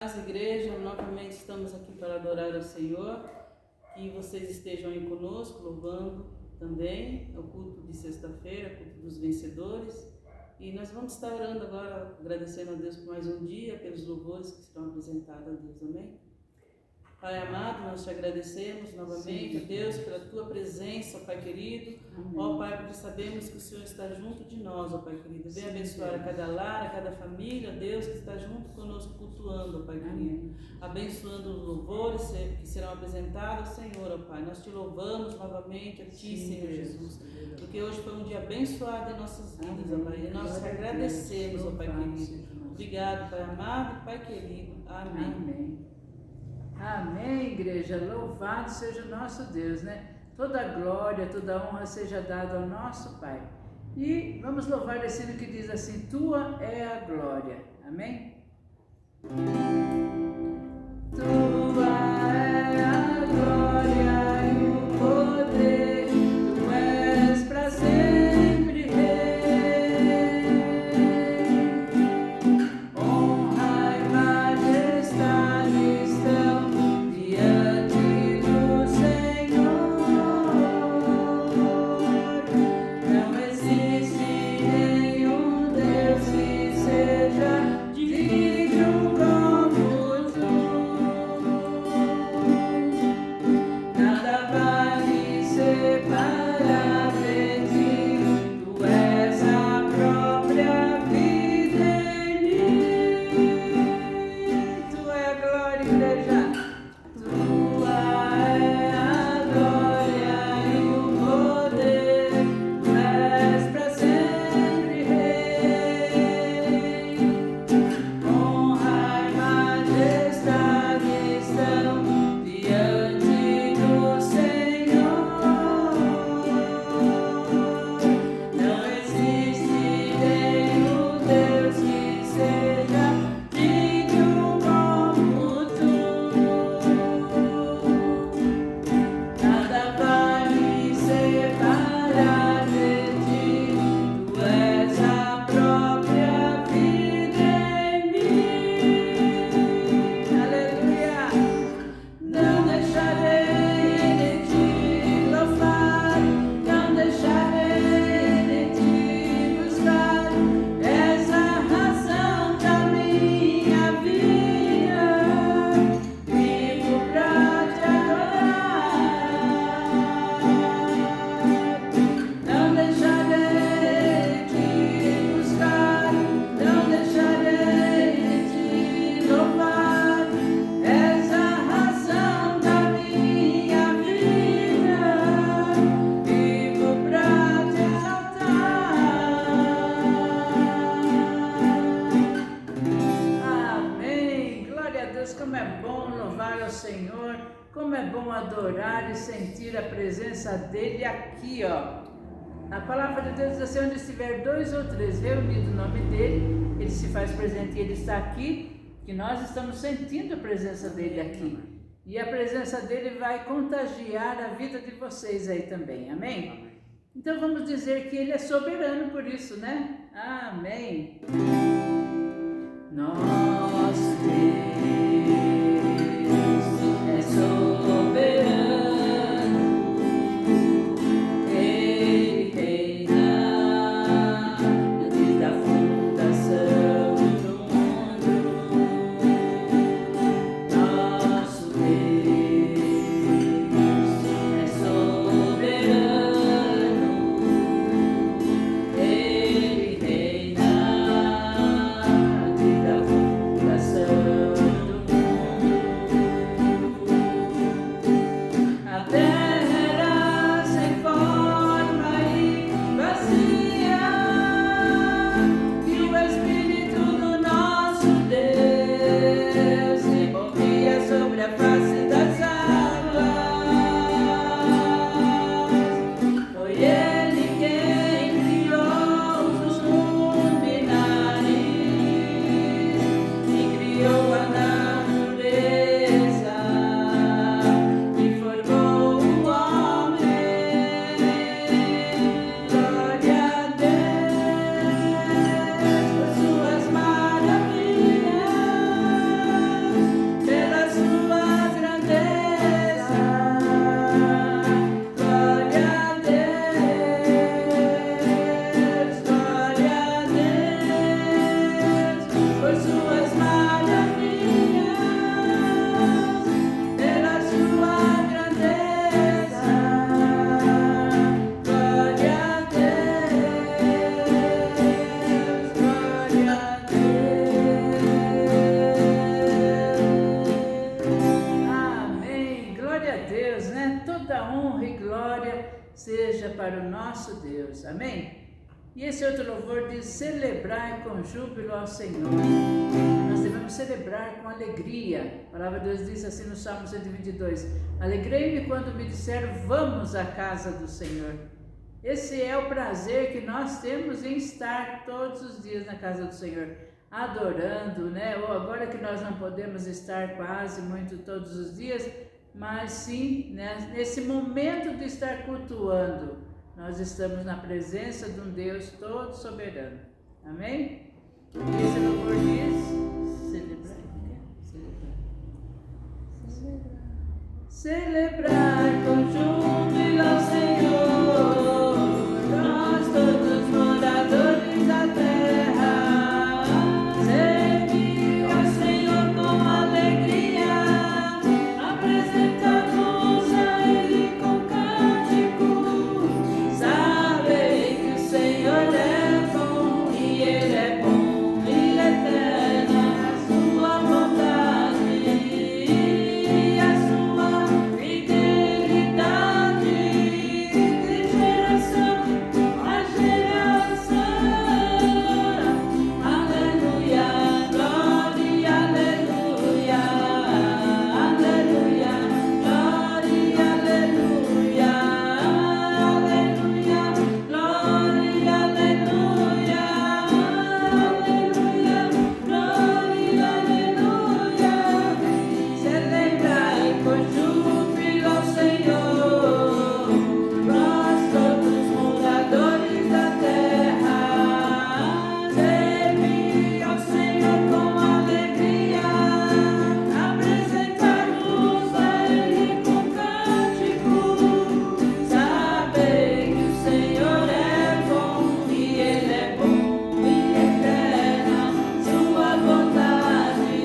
Nossa igreja, novamente estamos aqui para adorar ao Senhor, que vocês estejam aí conosco, louvando também o culto de sexta-feira, culto dos vencedores, e nós vamos estar orando agora, agradecendo a Deus por mais um dia, pelos louvores que serão apresentados a Deus, amém? Pai amado, nós te agradecemos novamente, a Deus, pela tua presença, Pai querido. Ó Pai, porque sabemos que o Senhor está junto de nós, ó Pai querido. Vem abençoar a cada lar, a cada família, Deus, que está junto conosco cultuando, ó Pai querido. Abençoando os louvores que serão apresentados ao Senhor, ó Pai. Nós te louvamos novamente a Ti, Senhor Jesus, porque hoje foi um dia abençoado em nossas vidas, ó Pai. E nós te agradecemos, ó Pai querido. Obrigado, Pai amado, Pai querido. Amém. Amém, igreja, louvado seja o nosso Deus, né? Toda glória, toda honra seja dada ao nosso Pai. E vamos louvar esse hino que diz assim: Tua é a glória. Amém? Tua é a glória e o poder, Tu és para sempre Rei. Honra e majestade estão diante do Senhor. Não existe nenhum Deus que seja digno como Tu. Nada vai me separar de Ti. Tu és a própria vida em mim. Tu é a glória, igreja. Tua é a glória e o poder, Tu és para sempre Rei. Honra e majestade estão diante do Senhor. Não existe nenhum Deus que seja digno como Tu. Nada vai me separar de Ti. Tu és a própria vida em mim. Aleluia! Não deixarei de Te louvar, não deixarei de Te buscar. És a razão da minha vida, vivo pra Te adorar. Não deixarei de Te buscar, não deixarei de Te louvar. És a razão da minha vida, vivo pra Te exaltar. Amém. Glória a Deus, como é bom louvar ao Senhor, como é bom adorar e sentir a presença dEle aqui, ó. A palavra de Deus diz assim: onde estiver 2 ou 3 reunidos no nome dEle, Ele se faz presente e Ele está aqui, que nós estamos sentindo a presença dEle aqui. E a presença dEle vai contagiar a vida de vocês aí também, amém? Então vamos dizer que Ele é soberano por isso, né? Amém. Nosso Deus é soberano, Ele reina antes da fundação do mundo. Nosso Deus é soberano, Ele reina antes da fundação seja para o nosso Deus. Amém? E esse outro louvor diz: celebrai com júbilo ao Senhor. Nós devemos celebrar com alegria. A palavra de Deus diz assim no Salmo 122: alegrei-me quando me disseram, vamos à casa do Senhor. Esse é o prazer que nós temos em estar todos os dias na casa do Senhor, adorando, né? Ou agora que nós não podemos estar quase muito todos os dias, mas sim, né, nesse momento de estar cultuando, nós estamos na presença de um Deus todo soberano. Amém? E esse louvor diz: celebrar com júbilo ao Senhor, nós todos moradores da terra, servir ao Senhor com alegria, apresentamos a Ele com cântico, sabem que o Senhor é bom e Ele é bom e eterna a sua bondade e a sua fidelidade de geração a geração. Aleluia, glória, aleluia, aleluia, glória, aleluia, aleluia, glória, aleluia, aleluia, glória, aleluia. Celebrai com júbilo ao Senhor, nós todos moradores da terra, servir ao Senhor com alegria, apresentar-nos a Ele com cântico, saber que o Senhor é bom e Ele é bom e eterna sua bondade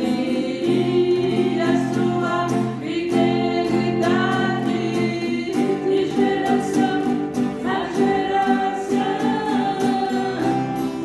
e a sua fidelidade de geração a geração.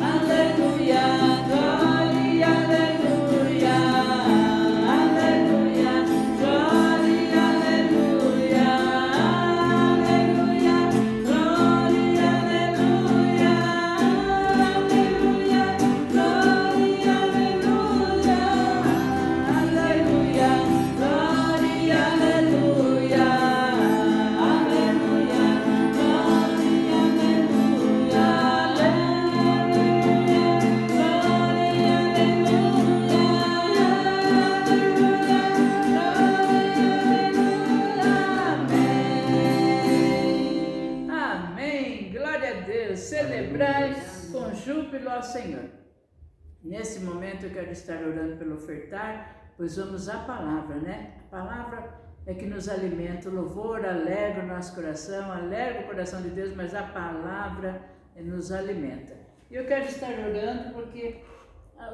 Aleluia, glória, aleluia, aleluia, glória, aleluia, aleluia, glória, aleluia, aleluia, glória, aleluia, aleluia, glória, aleluia, aleluia, amém. Glória a Deus. Celebrai com júbilo ao Senhor. Nesse momento eu quero estar orando pelo ofertar, pois vamos à palavra, né? A palavra é que nos alimenta, o louvor alegra o nosso coração, alegra o coração de Deus, mas a palavra nos alimenta. E eu quero estar orando porque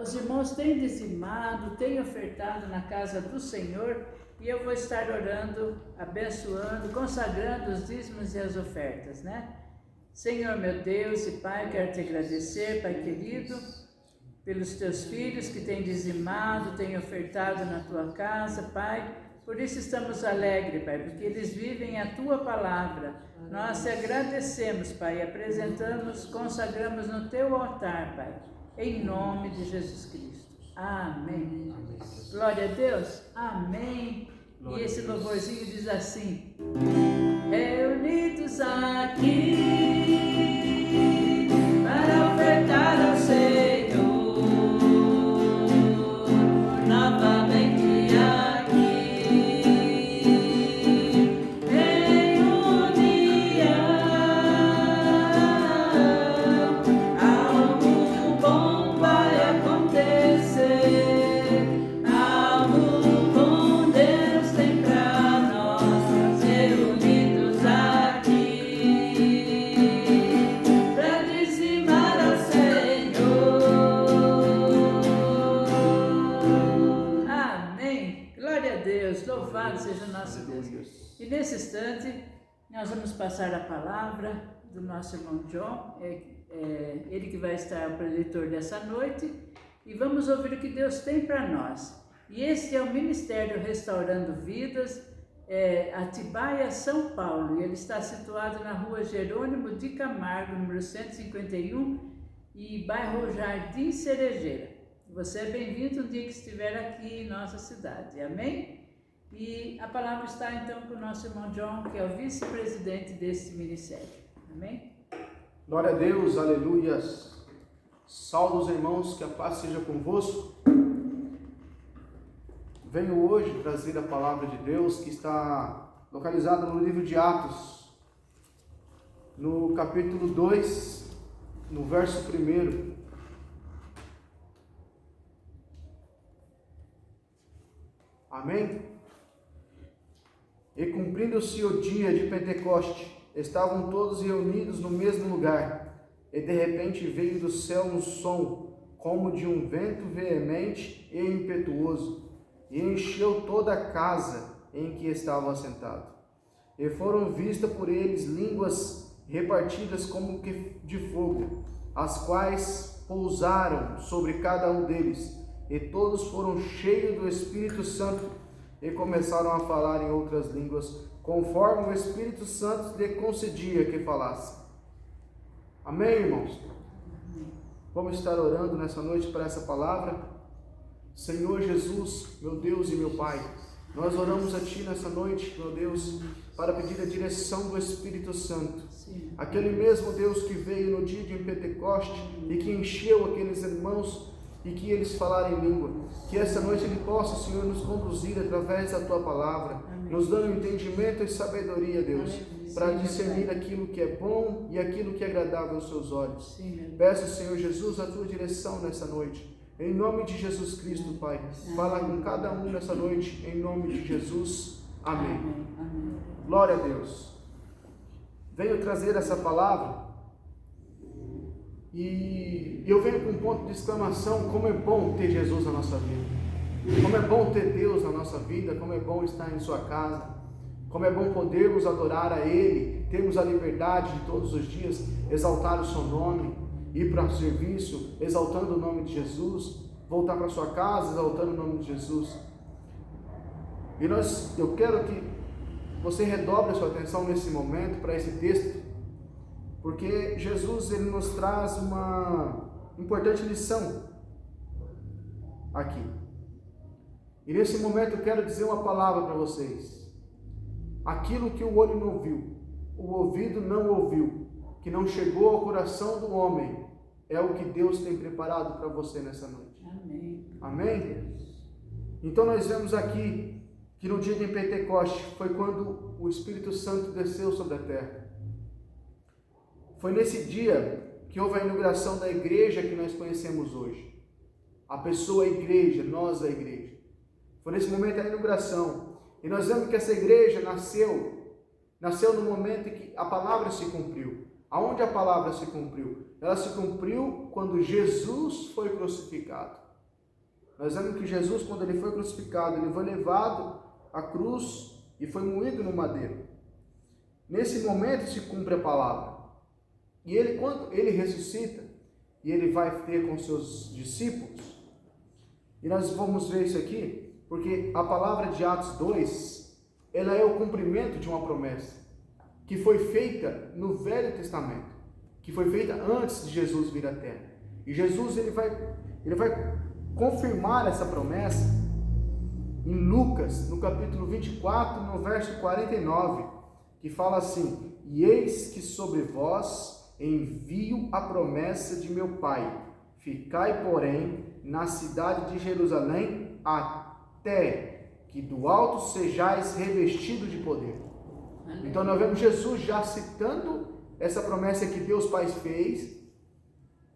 os irmãos têm dizimado, têm ofertado na casa do Senhor, e eu vou estar orando, abençoando, consagrando os dízimos e as ofertas, né? Senhor meu Deus e Pai, quero te agradecer, Pai querido, pelos teus filhos que têm dizimado, têm ofertado na tua casa, Pai. Por isso estamos alegres, Pai, porque eles vivem a tua palavra. Nós te agradecemos, Pai, apresentamos, consagramos no teu altar, Pai, em nome de Jesus Cristo. Amém. Glória a Deus. Amém. E esse louvorzinho diz assim: reunidos aqui para ofertar ao Senhor, novamente aqui em união, algo bom vai acontecer, algo bom Deus tem pra nós, reunidos aqui pra dizimar ao Senhor. Amém. Glória a Deus. Louvado seja o nosso Deus. E nesse instante nós vamos passar a palavra do nosso irmão John, ele que vai estar o preletor dessa noite, e vamos ouvir o que Deus tem para nós. E esse é o Ministério Restaurando Vidas, Atibaia, São Paulo. E ele está situado na rua Jerônimo de Camargo, número 151, e bairro Jardim Cerejeira. Você é bem-vindo no dia que estiver aqui em nossa cidade. Amém? E a palavra está então com o nosso irmão John, que é o vice-presidente deste ministério. Amém? Glória a Deus, aleluias. Salve os irmãos, que a paz seja convosco. Venho hoje trazer a palavra de Deus que está localizada no livro de Atos, no capítulo 2, no verso 1. Amém? E cumprindo-se o dia de Pentecoste, estavam todos reunidos no mesmo lugar, e de repente veio do céu um som, como de um vento veemente e impetuoso, e encheu toda a casa em que estavam assentados. E foram vistas por eles línguas repartidas como que de fogo, as quais pousaram sobre cada um deles, e todos foram cheios do Espírito Santo, e começaram a falar em outras línguas, conforme o Espírito Santo lhe concedia que falasse. Amém, irmãos? Vamos estar orando nessa noite para essa palavra. Senhor Jesus, meu Deus e meu Pai, nós oramos a Ti nessa noite, meu Deus, para pedir a direção do Espírito Santo. Sim. Aquele mesmo Deus que veio no dia de Pentecoste e que encheu aqueles irmãos e que eles falarem língua. Que essa noite Ele possa, Senhor, nos conduzir através da Tua palavra, amém, nos dando entendimento e sabedoria, Deus, para discernir aquilo que é bom e aquilo que é agradável aos Seus olhos. Sim, peço, Senhor Jesus, a Tua direção nessa noite. Em nome de Jesus Cristo, Pai. Amém. Fala com cada um nessa noite, em nome de Jesus. Amém. Amém. Glória a Deus. Venho trazer essa palavra e eu venho com um ponto de exclamação: como é bom ter Jesus na nossa vida, como é bom ter Deus na nossa vida, como é bom estar em sua casa, como é bom podermos adorar a Ele, termos a liberdade de todos os dias exaltar o seu nome, ir para o serviço exaltando o nome de Jesus, voltar para sua casa exaltando o nome de Jesus. E eu quero que você redobre a sua atenção nesse momento para esse texto, porque Jesus ele nos traz uma importante lição aqui. E nesse momento eu quero dizer uma palavra para vocês. Aquilo que o olho não viu, o ouvido não ouviu, que não chegou ao coração do homem, é o que Deus tem preparado para você nessa noite. Amém. Amém? Então nós vemos aqui que no dia de Pentecoste foi quando o Espírito Santo desceu sobre a terra. Foi nesse dia que houve a inauguração da igreja que nós conhecemos hoje. A pessoa a igreja, nós a igreja. Foi nesse momento a inauguração. E nós vemos que essa igreja nasceu no momento em que a palavra se cumpriu. Aonde a palavra se cumpriu? Ela se cumpriu quando Jesus foi crucificado. Nós vemos que Jesus, quando ele foi crucificado, ele foi levado à cruz e foi moído no madeiro. Nesse momento se cumpre a palavra. E ele, quando ele ressuscita, e ele vai ter com seus discípulos, e nós vamos ver isso aqui, porque a palavra de Atos 2, ela é o cumprimento de uma promessa, que foi feita no Velho Testamento, que foi feita antes de Jesus vir à Terra. E Jesus ele vai confirmar essa promessa em Lucas, no capítulo 24, no verso 49, que fala assim: e eis que sobre vós envio a promessa de meu Pai, ficai, porém, na cidade de Jerusalém, até que do alto sejais revestido de poder. Então nós vemos Jesus já citando essa promessa que Deus Pai fez,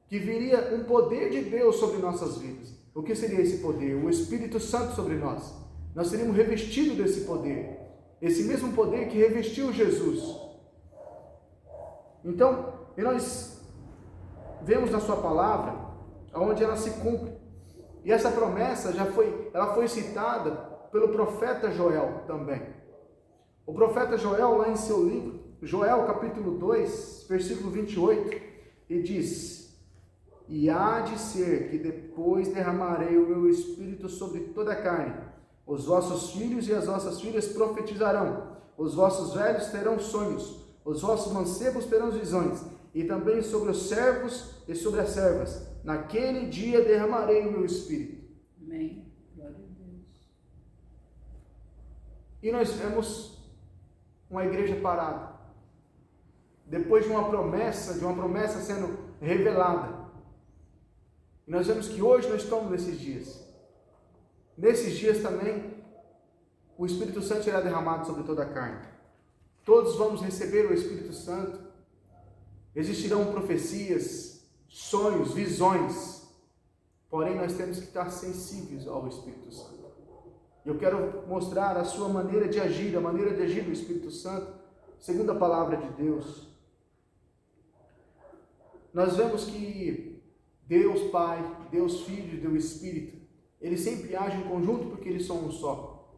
que viria um poder de Deus sobre nossas vidas. O que seria esse poder? O Espírito Santo sobre nós. Nós seríamos revestidos desse poder, esse mesmo poder que revestiu Jesus. Então, e nós vemos na sua palavra onde ela se cumpre. E essa promessa ela foi citada pelo profeta Joel também. O profeta Joel, lá em seu livro, Joel capítulo 2, versículo 28, e diz: e há de ser que depois derramarei o meu espírito sobre toda a carne. Os vossos filhos e as vossas filhas profetizarão. Os vossos velhos terão sonhos. Os vossos mancebos terão visões. E também sobre os servos e sobre as servas. Naquele dia derramarei o meu espírito. Amém. Glória a Deus. E nós vemos uma igreja parada. Depois de uma promessa sendo revelada. E nós vemos que hoje nós estamos nesses dias. Nesses dias também, o Espírito Santo será derramado sobre toda a carne. Todos vamos receber o Espírito Santo. Existirão profecias, sonhos, visões. Porém, nós temos que estar sensíveis ao Espírito Santo. Eu quero mostrar a sua maneira de agir, a maneira de agir do Espírito Santo, segundo a palavra de Deus. Nós vemos que Deus Pai, Deus Filho e Deus Espírito, eles sempre agem em conjunto porque eles são um só.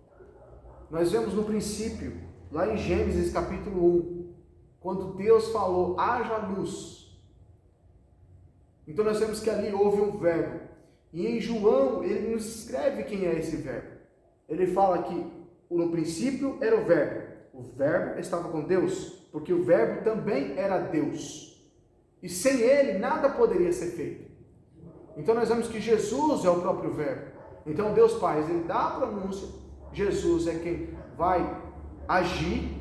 Nós vemos no princípio, lá em Gênesis capítulo 1, quando Deus falou, haja luz. Então nós vemos que ali houve um verbo. E em João, ele nos escreve quem é esse verbo. Ele fala que no princípio era o verbo. O verbo estava com Deus, porque o verbo também era Deus. E sem ele, nada poderia ser feito. Então nós vemos que Jesus é o próprio verbo. Então Deus Pai, ele dá a pronúncia, Jesus é quem vai agir.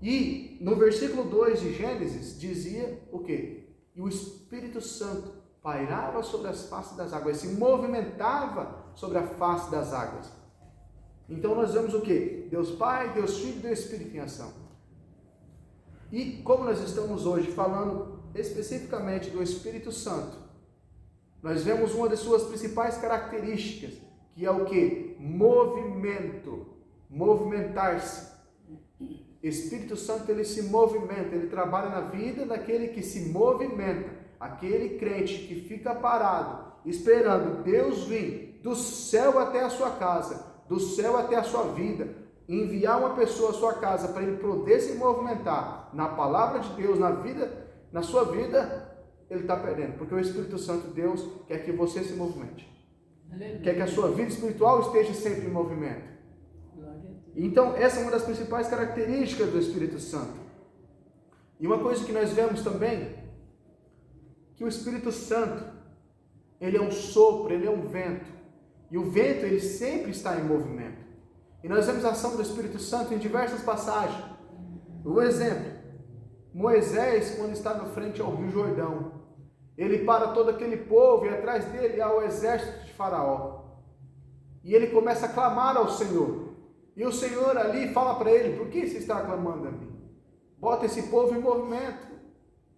E no versículo 2 de Gênesis dizia o quê? E o Espírito Santo pairava sobre as faces das águas, se movimentava sobre a face das águas. Então nós vemos o quê? Deus Pai, Deus Filho e Deus Espírito em ação. E como nós estamos hoje falando especificamente do Espírito Santo, nós vemos uma das suas principais características, que é o que? Movimento, movimentar-se. Espírito Santo, ele se movimenta, ele trabalha na vida daquele que se movimenta, aquele crente que fica parado, esperando Deus vir do céu até a sua casa, do céu até a sua vida, enviar uma pessoa à sua casa para ele poder se movimentar na palavra de Deus, na vida, na sua vida, ele está perdendo, porque o Espírito Santo, Deus, quer que você se movimente. Aleluia. Quer que a sua vida espiritual esteja sempre em movimento. Então, essa é uma das principais características do Espírito Santo. E uma coisa que nós vemos também, que o Espírito Santo, ele é um sopro, ele é um vento. E o vento, ele sempre está em movimento. E nós vemos a ação do Espírito Santo em diversas passagens. Um exemplo, Moisés, quando está na frente ao Rio Jordão, ele para todo aquele povo e atrás dele há o exército de Faraó. E ele começa a clamar ao Senhor. E o Senhor ali fala para ele, por que você está clamando a mim? Bota esse povo em movimento.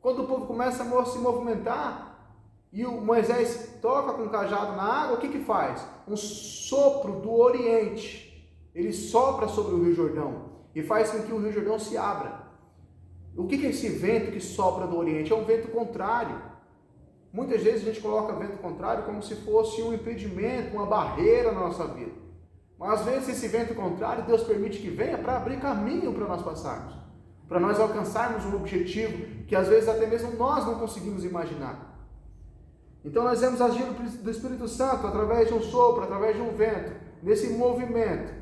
Quando o povo começa a se movimentar, e o Moisés toca com o cajado na água, o que faz? Um sopro do Oriente. Ele sopra sobre o Rio Jordão e faz com que o Rio Jordão se abra. O que é esse vento que sopra do Oriente? É um vento contrário. Muitas vezes a gente coloca vento contrário como se fosse um impedimento, uma barreira na nossa vida. Mas às vezes esse vento contrário, Deus permite que venha para abrir caminho para nós passarmos. Para nós alcançarmos um objetivo que às vezes até mesmo nós não conseguimos imaginar. Então nós vemos agir do Espírito Santo através de um sopro, através de um vento, nesse movimento.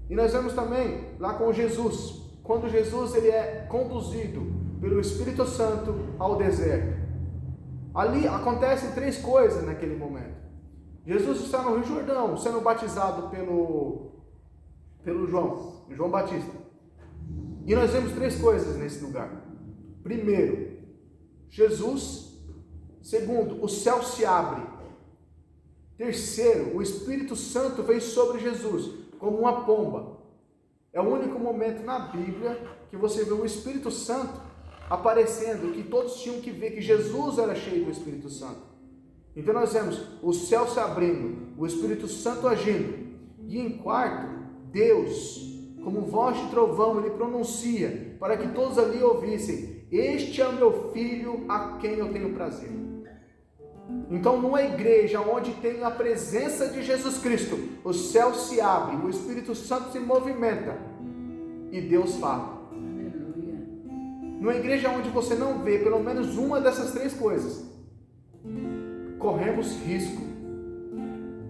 E nós vemos também lá com Jesus, quando Jesus ele é conduzido pelo Espírito Santo ao deserto. Ali acontecem três coisas naquele momento. Jesus está no Rio Jordão, sendo batizado pelo João Batista. E nós vemos três coisas nesse lugar. Primeiro, Jesus. Segundo, o céu se abre. Terceiro, o Espírito Santo vem sobre Jesus, como uma pomba. É o único momento na Bíblia que você vê o Espírito Santo aparecendo, que todos tinham que ver que Jesus era cheio do Espírito Santo. Então nós vemos o céu se abrindo, o Espírito Santo agindo. E em quarto, Deus, como voz de trovão, ele pronuncia, para que todos ali ouvissem, este é o meu filho a quem eu tenho prazer. Então numa igreja onde tem a presença de Jesus Cristo, o céu se abre, o Espírito Santo se movimenta e Deus fala. Aleluia. Numa igreja onde você não vê pelo menos uma dessas três coisas, corremos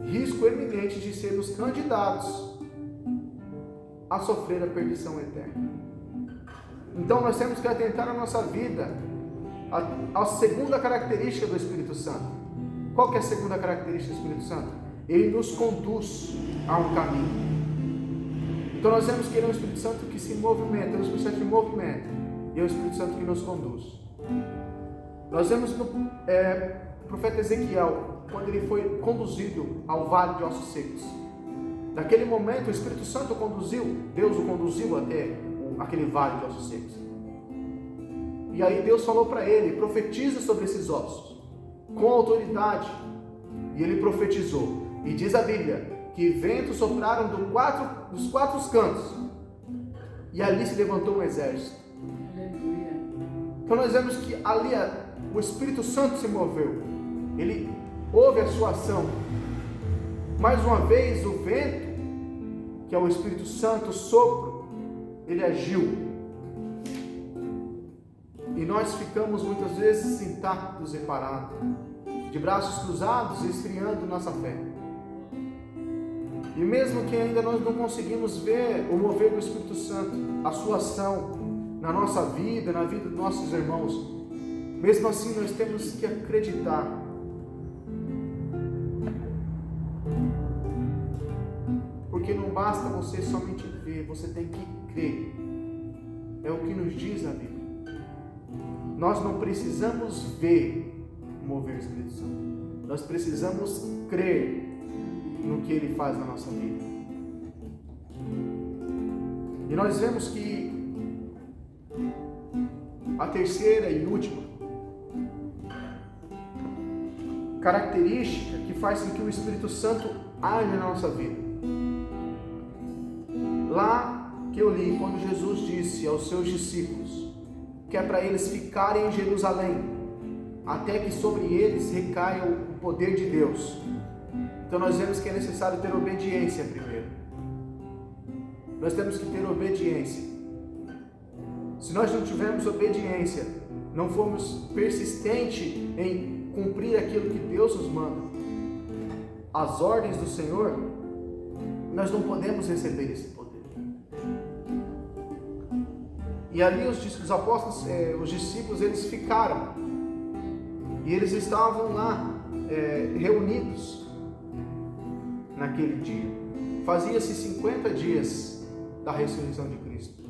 risco eminente de sermos candidatos a sofrer a perdição eterna. Então nós temos que atentar a nossa vida à segunda característica do Espírito Santo. Qual que é a segunda característica do Espírito Santo? Ele nos conduz a um caminho. Então nós vemos que ele é um Espírito Santo que se movimenta, é um Espírito Santo que movimenta, e é um Espírito Santo que nos conduz. Nós vemos no profeta Ezequiel, quando ele foi conduzido ao vale de ossos secos. Naquele momento o Espírito Santo Deus o conduziu até aquele vale de ossos secos. E aí Deus falou para ele: profetiza sobre esses ossos, com autoridade. E ele profetizou. E diz a Bíblia que ventos sopraram dos quatro cantos, e ali se levantou um exército. Aleluia. Então nós vemos que ali o Espírito Santo se moveu, ele houve a sua ação. Mais uma vez o vento, que é o Espírito Santo, o sopro, ele agiu, e nós ficamos muitas vezes intactos e parados, de braços cruzados, esfriando nossa fé. E mesmo que ainda nós não conseguimos ver o mover do Espírito Santo, a sua ação na nossa vida, na vida dos nossos irmãos, mesmo assim nós temos que acreditar. Porque não basta você somente ver, você tem que crer. É o que nos diz a Bíblia. Nós não precisamos ver o mover do Espírito Santo, nós precisamos crer no que ele faz na nossa vida. E nós vemos que a terceira e última característica que faz com que o Espírito Santo age na nossa vida, lá que eu li quando Jesus disse aos seus discípulos que é para eles ficarem em Jerusalém até que sobre eles recaia o poder de Deus. Então nós vemos que é necessário ter obediência primeiro. Nós temos que ter obediência. Se nós não tivermos obediência, não formos persistentes em cumprir aquilo que Deus nos manda, as ordens do Senhor, nós não podemos receber esse poder. E ali os apóstolos, os discípulos, eles ficaram. E eles estavam lá reunidos naquele dia. Fazia-se 50 dias da ressurreição de Cristo.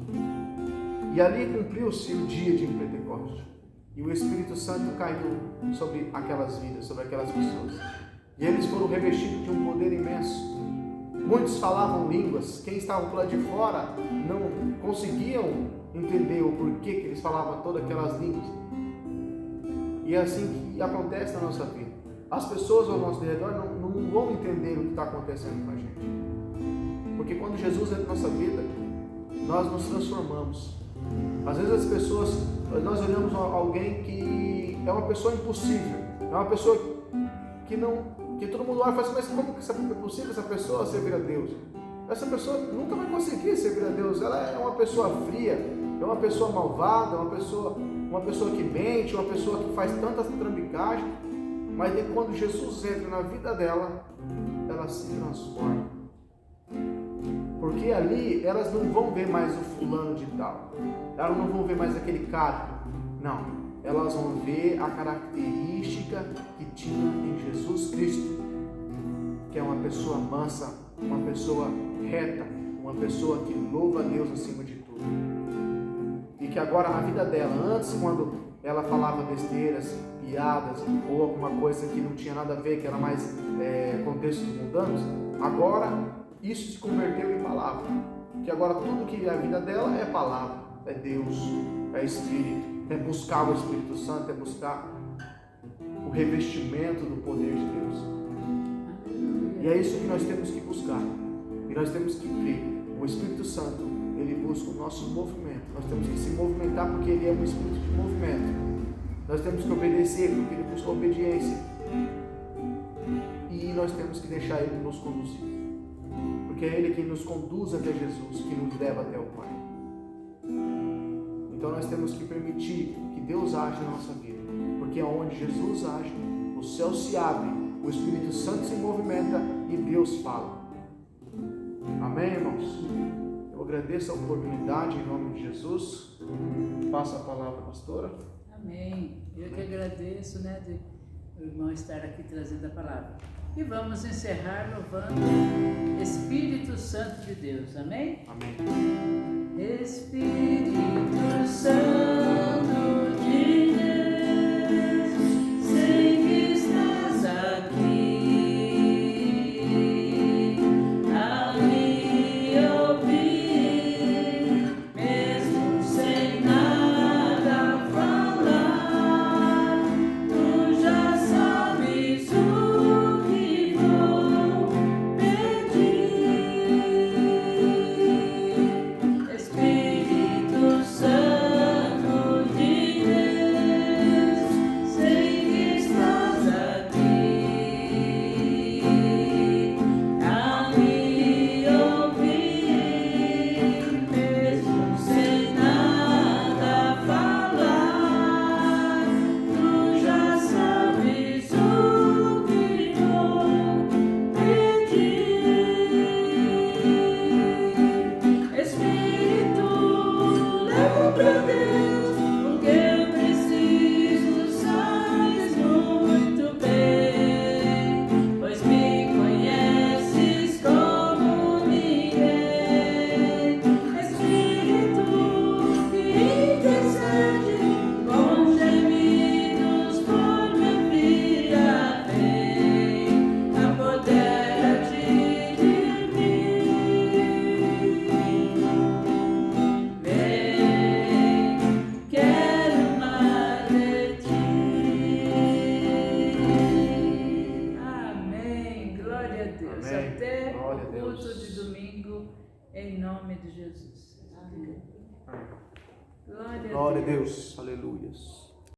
E ali cumpriu-se o dia de Pentecostes. E o Espírito Santo caiu sobre aquelas vidas, sobre aquelas pessoas. E eles foram revestidos de um poder imenso. Muitos falavam línguas. Quem estava por lá de fora não conseguiam entender o porquê que eles falavam todas aquelas línguas. E é assim que acontece na nossa vida. As pessoas ao nosso redor não vão entender o que está acontecendo com a gente. Porque quando Jesus entra na nossa vida, nós nos transformamos. Às vezes as pessoas, nós olhamos alguém que é uma pessoa impossível, é uma pessoa que todo mundo olha e fala assim: mas como que é possível essa pessoa servir a Deus? Essa pessoa nunca vai conseguir servir a Deus. Ela é uma pessoa fria, é uma pessoa malvada, uma pessoa que mente, uma pessoa que faz tantas trambicagens. Mas quando Jesus entra na vida dela, ela se transforma. Porque ali elas não vão ver mais o fulano de tal, elas não vão ver mais aquele cara, não, elas vão ver a característica que tinha em Jesus Cristo, que é uma pessoa mansa, uma pessoa reta, uma pessoa que louva a Deus acima de tudo. E que agora na vida dela, antes quando ela falava besteiras, piadas ou alguma coisa que não tinha nada a ver, que era mais contextos mundanos, agora isso se converteu em palavra. Que agora tudo que é a vida dela é palavra, é Deus, é Espírito, é buscar o Espírito Santo, é buscar o revestimento do poder de Deus. E é isso que nós temos que buscar. E nós temos que crer. O Espírito Santo, ele busca o nosso movimento. Nós temos que se movimentar porque ele é um espírito de movimento. Nós temos que obedecer porque ele busca a obediência. E nós temos que deixar ele nos conduzir. Porque é ele quem nos conduz até Jesus, que nos leva até o Pai. Então nós temos que permitir que Deus age na nossa vida. Porque onde Jesus age, o céu se abre, o Espírito Santo se movimenta e Deus fala. Amém, irmãos? Eu agradeço a oportunidade em nome de Jesus. Passa a palavra, pastora. Amém. Eu que agradeço, né, de o irmão estar aqui trazendo a palavra. E vamos encerrar louvando Espírito Santo de Deus. Amém? Amém. Espírito Santo de Deus, sei que estás aqui a me ouvir, mesmo sem nada falar. Tu já sabes o que vou pedir. Espírito Santo de Deus, sei que estás aqui a me ouvir, mesmo sem nada falar. Tu já sabes o que vou pedir. Espírito, leva pra Deus o que eu preciso, sabes muito bem, pois me conheces como ninguém. Espírito que intercede com gemidos por minha vida, vem, apodera-te de mim. Vem, quero mais de ti. Amém. Glória a Deus. Amém. Até Glória a o culto Deus. de domingo, em nome de Jesus. Glória Glória a Deus. Aleluias.